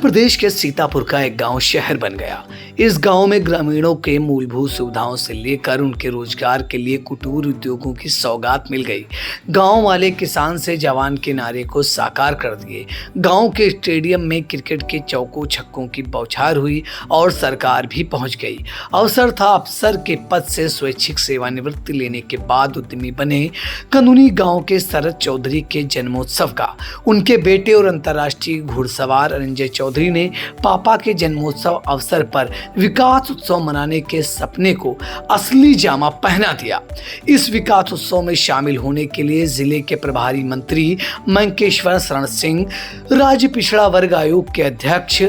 प्रदेश के सीतापुर का एक गांव शहर बन गया। इस गांव में ग्रामीणों के मूलभूत सुविधाओं से लेकर उनके रोजगार के लिए कुटीर उद्योगों की सौगात मिल गई। गांव वाले किसान से जवान के नारे को साकार कर दिए। गांव के स्टेडियम में क्रिकेट के चौकों छक्कों की बौछार हुई और सरकार भी पहुंच गई। अवसर था अफसर के पद से स्वैच्छिक सेवानिवृत्ति लेने के बाद उद्यमी बने कनूनी गांव के शरद चौधरी के जन्मोत्सव का। उनके बेटे और अंतर्राष्ट्रीय घुड़सवार अनिंजय चौधरी ने पापा के जन्मोत्सव अवसर पर विकास उत्सव मनाने के सपने को असली जामा पहना दिया। इस विकास उत्सव में शामिल होने के लिए जिले के प्रभारी मंत्री मंकेश्वर शरण सिंह, राज्य पिछड़ा वर्ग आयोग के अध्यक्ष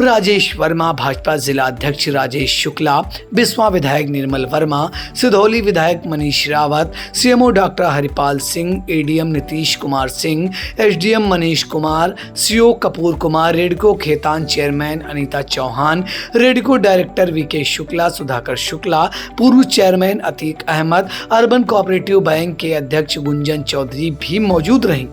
राजेश वर्मा, भाजपा जिला अध्यक्ष राजेश शुक्ला, बिस्वा विधायक निर्मल वर्मा, सिधौली विधायक Manish Rawat, CMO doctor Haripal Singh, ADM Nitish Kumar Singh, SDM Manish Kumar, CO Kapoor Kumar, Redco Khetan chairman Anita Chauhan, Redco director VK Shukla, Sudhakar Shukla, पूर्व chairman Atiq Ahmad, urban cooperative bank के अध्यक्ष गुंजन चौधरी भी मौजूद रहीं।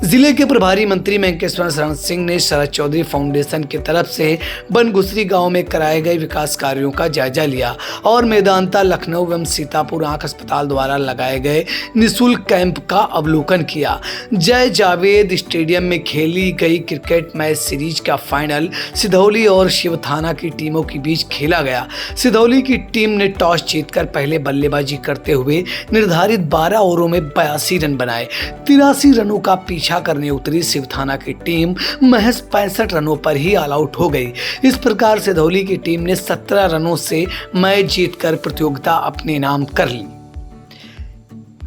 जिले के प्रभारी मंत्री मंकेश्वर शरण सिंह ने शरद चौधरी फाउंडेशन की तरफ से बनघुसरी गांव में कराए गए विकास कार्यों का जायजा लिया और मैदानता लखनऊ एवं सीतापुर आंख अस्पताल द्वारा लगाए गए निःशुल्क कैंप का अवलोकन किया। जय जावेद स्टेडियम में खेली गई क्रिकेट मैच सीरीज का फाइनल सिधौली और शिवथाना की टीमों के बीच खेला गया। सिधौली की टीम ने टॉस जीतकर पहले बल्लेबाजी करते हुए निर्धारित 12 ओवरों में 82 रन बनाए। 83 रनों का पीछा करने उतरी शिवथाना की टीम महज 65 रनों पर ही ऑल आउट हो गई। इस प्रकार सिधौली की टीम ने 17 रनों से मैच जीतकर प्रतियोगिता अपने नाम कर ली।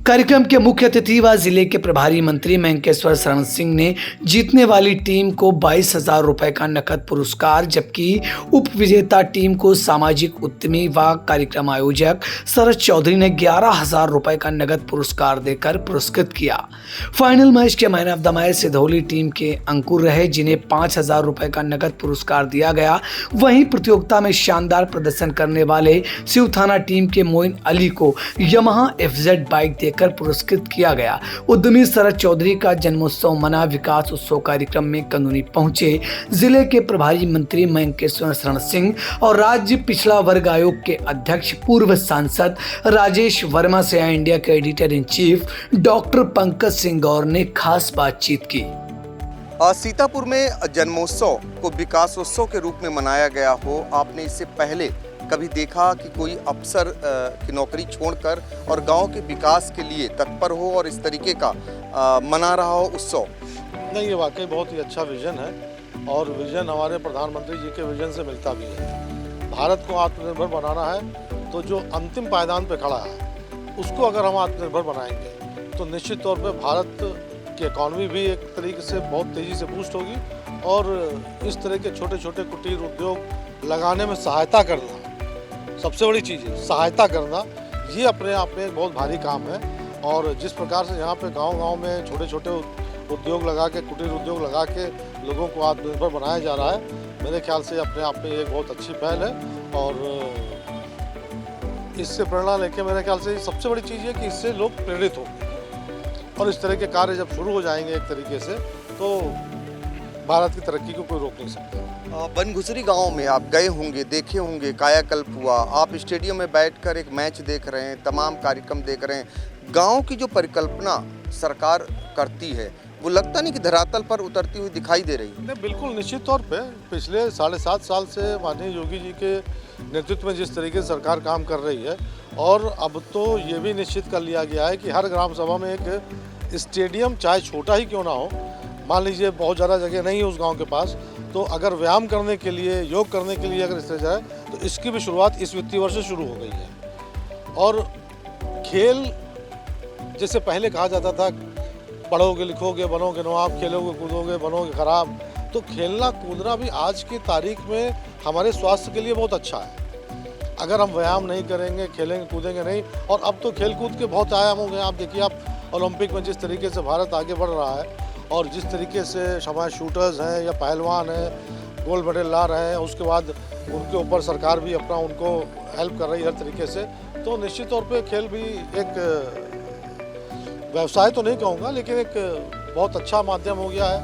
कार्यक्रम के मुख्य अतिथि व जिले के प्रभारी मंत्री मंकेश्वर शरण सिंह ने जीतने वाली टीम को 22,000 रुपए का नकद पुरस्कार, जबकि उप विजेता टीम को सामाजिक उद्यमी व कार्यक्रम आयोजक शरद चौधरी ने 11,000 रुपए का नगद पुरस्कार देकर पुरस्कृत किया। फाइनल मैच के man of the match Sidhauli team के अंकुर रहे, जिन्हें 5,000 रुपए का नगद पुरस्कार दिया गया। वहीं प्रतियोगिता में शानदार प्रदर्शन करने वाले शिवथाना टीम के मोइन अली को यमाहा FZ बाइक कर पुरस्कृत किया गया। उद्यमी शरद चौधरी का जन्मोत्सव मना। विकास उत्सव कार्यक्रम में कनूनी पहुंचे जिले के प्रभारी मंत्री मंकेश्वर शरण सिंह और राज्य पिछड़ा वर्ग आयोग के अध्यक्ष पूर्व सांसद राजेश वर्मा से इंडिया के editor in chief doctor Pankaj Singh Gaur ने खास बातचीत की। सीतापुर में जन्मोत्सव को विकासोत्सव के रूप में मनाया गया हो, आपने इससे पहले कभी देखा कि कोई अफसर की नौकरी छोड़कर और गांव के विकास के लिए तत्पर हो और इस तरीके का मना रहा हो उत्सव? नहीं, ये वाकई बहुत ही अच्छा विजन है और विजन हमारे प्रधानमंत्री जी के विजन से मिलता भी है। भारत को आत्मनिर्भर बनाना है तो जो अंतिम पायदान पे खड़ा है उसको अगर हम आत्मनिर्भर बनाएंगे तो निश्चित तौर पे भारत की इकॉनमी भी एक तरीके से बहुत तेज़ी से बूस्ट होगी और इस तरह के छोटे छोटे कुटीर उद्योग लगाने में सहायता करना सबसे बड़ी चीज़ है। सहायता करना ये अपने आप में एक बहुत भारी काम है और जिस प्रकार से यहाँ पे गांव-गांव में छोटे छोटे उद्योग लगा के, कुटीर उद्योग लगा के लोगों को आत्मनिर्भर बनाया जा रहा है, मेरे ख्याल से अपने आप में एक बहुत अच्छी पहल है और इससे प्रेरणा लेके मेरे ख्याल से सबसे बड़ी चीज़ है कि इससे लोग प्रेरित होंगे और इस तरह के कार्य जब शुरू हो जाएंगे एक तरीके से तो भारत की तरक्की को कोई रोक नहीं सकता। बनघुसरी गांव में आप गए होंगे, देखे होंगे, कायाकल्प हुआ, आप स्टेडियम में बैठकर एक मैच देख रहे हैं, तमाम कार्यक्रम देख रहे हैं। गांव की जो परिकल्पना सरकार करती है वो लगता नहीं कि धरातल पर उतरती हुई दिखाई दे रही है? नहीं, बिल्कुल निश्चित तौर पे पिछले 7.5 साल से माननीय योगी जी के नेतृत्व में जिस तरीके से सरकार काम कर रही है और अब तो ये भी निश्चित कर लिया गया है कि हर ग्राम सभा में एक स्टेडियम, चाहे छोटा ही क्यों ना हो, मान लीजिए बहुत ज़्यादा जगह नहीं है उस गांव के पास, तो अगर व्यायाम करने के लिए, योग करने के लिए अगर इस तरह जाए तो इसकी भी शुरुआत इस वित्तीय वर्ष से शुरू हो गई है। और खेल जैसे पहले कहा जाता था पढ़ोगे लिखोगे बनोगे नवाब, खेलोगे कूदोगे बनोगे खराब, तो खेलना कूदना भी आज की तारीख में हमारे स्वास्थ्य के लिए बहुत अच्छा है। अगर हम व्यायाम नहीं करेंगे, खेलेंगे कूदेंगे नहीं, और अब तो खेल कूद के बहुत आयाम हो गए। आप देखिए, आप ओलंपिक में जिस तरीके से भारत आगे बढ़ रहा है और जिस तरीके से हमारे शूटर्स हैं या पहलवान हैं गोल्ड मेडल ला रहे हैं, उसके बाद उनके ऊपर सरकार भी अपना उनको हेल्प कर रही है हर तरीके से, तो निश्चित तौर पे खेल भी एक व्यवसाय तो नहीं कहूँगा लेकिन एक बहुत अच्छा माध्यम हो गया है।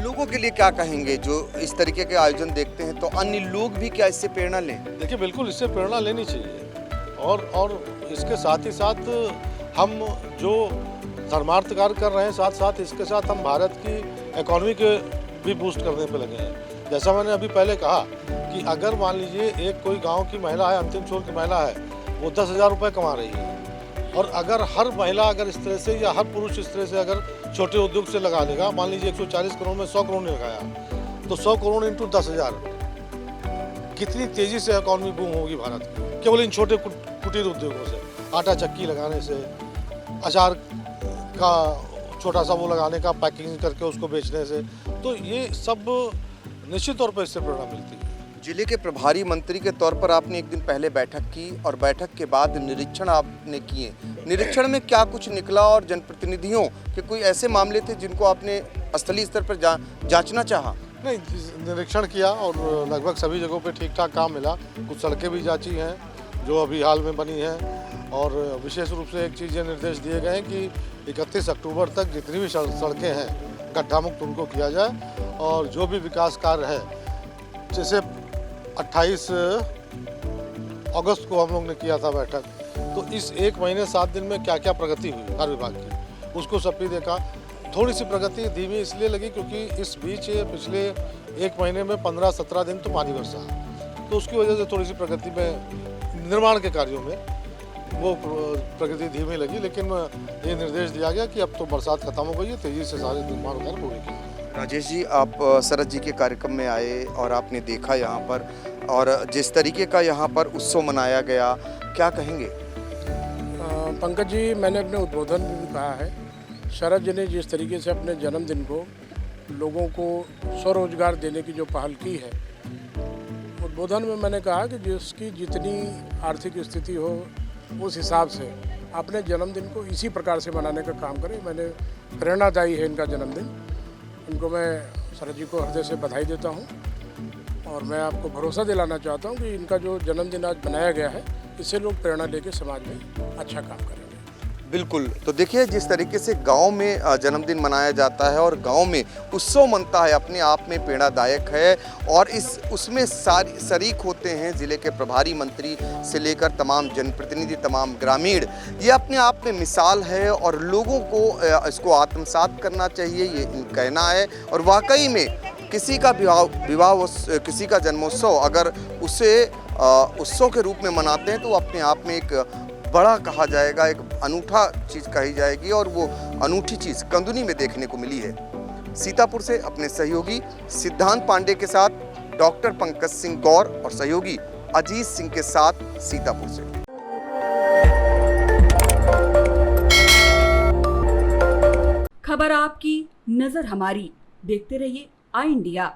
लोगों के लिए क्या कहेंगे जो इस तरीके के आयोजन देखते हैं, तो अन्य लोग भी क्या इससे प्रेरणा लें? देखिए, बिल्कुल इससे प्रेरणा लेनी चाहिए और इसके साथ ही साथ हम जो धर्मार्थ कार्य कर रहे हैं, साथ साथ इसके साथ हम भारत की इकोनॉमी के भी बूस्ट करने पे लगे हैं। जैसा मैंने अभी पहले कहा कि अगर मान लीजिए एक कोई गांव की महिला है, अंतिम छोर की महिला है, वो 10,000 रुपये कमा रही है, और अगर हर महिला अगर इस तरह से या हर पुरुष इस तरह से अगर छोटे उद्योग से लगा लेगा, मान लीजिए 140 करोड़ में 100 करोड़ ने लगाया, तो 100 करोड़ इंटू 10,000, कितनी तेजी से इकॉनमी बूम होगी भारत की, केवल इन छोटे कुटीर उद्योगों से। आटा चक्की लगाने से, अचार का छोटा सा वो लगाने का, पैकिंग करके उसको बेचने से, तो ये सब निश्चित तौर पर इससे प्रेरणा मिलती है। जिले के प्रभारी मंत्री के तौर पर आपने एक दिन पहले बैठक की और बैठक के बाद निरीक्षण आपने किए। निरीक्षण में क्या कुछ निकला और जनप्रतिनिधियों के कोई ऐसे मामले थे जिनको आपने स्थलीय स्तर पर जांचना चाहा? नहीं, निरीक्षण किया और लगभग सभी जगहों पे ठीक ठाक काम मिला। कुछ सड़कें भी जांची हैं जो अभी हाल में बनी हैं, और विशेष रूप से एक चीज़ निर्देश दिए गए हैं कि 31 अक्टूबर तक जितनी भी सड़कें हैं गड्ढा मुक्त उनको किया जाए, और जो भी विकास कार्य है, जैसे 28 अगस्त को हम लोग ने किया था बैठक, तो इस एक महीने 7 दिन में क्या क्या प्रगति हुई हर विभाग की, उसको सब भी देखा। थोड़ी सी प्रगति धीमी इसलिए लगी क्योंकि इस बीच पिछले एक महीने में 15-17 दिन तो पानी बरसा, तो उसकी वजह से थोड़ी सी प्रगति में, निर्माण के कार्यों में वो प्रगति धीमी लगी। लेकिन ये निर्देश दिया गया कि अब तो बरसात खत्म हो गई है, तेजी से सारे निर्माण कार्य पूरे किए। राजेश जी, आप शरद जी के कार्यक्रम में आए और आपने देखा यहाँ पर, और जिस तरीके का यहाँ पर उत्सव मनाया गया, क्या कहेंगे? पंकज जी, मैंने अपने उद्बोधन में भी कहा है, शरद जी ने जिस तरीके से अपने जन्मदिन को लोगों को स्वरोजगार देने की जो पहल की है, उद्बोधन में मैंने कहा कि जिसकी जितनी आर्थिक स्थिति हो उस हिसाब से अपने जन्मदिन को इसी प्रकार से मनाने का काम करें। मैंने प्रेरणादायी है इनका जन्मदिन, इनको मैं शरद जी को हृदय से बधाई देता हूं, और मैं आपको भरोसा दिलाना चाहता हूं कि इनका जो जन्मदिन आज बनाया गया है, इससे लोग प्रेरणा लेकर समाज में अच्छा काम करेंगे। बिल्कुल, तो देखिए जिस तरीके से गांव में जन्मदिन मनाया जाता है और गांव में उत्सव मनता है, अपने आप में प्रेरणादायक है, और उसमें शरीक होते हैं ज़िले के प्रभारी मंत्री से लेकर तमाम जनप्रतिनिधि, तमाम ग्रामीण। ये अपने आप में मिसाल है और लोगों को इसको आत्मसात करना चाहिए, ये कहना है। और वाकई में किसी का विवाह किसी का जन्मोत्सव अगर उसे उत्सव के रूप में मनाते हैं तो अपने आप में एक बड़ा कहा जाएगा, एक अनूठा चीज़ कही जाएगी, और वो अनूठी चीज़ कंदुनी में देखने को मिली है। सीतापुर से अपने सहयोगी सिद्धांत पांडे के साथ डॉक्टर पंकज सिंह गौर और सहयोगी अजीत सिंह के साथ सीतापुर से। खबर आपकी, नजर हमारी। देखते रहिए आई इंडिया।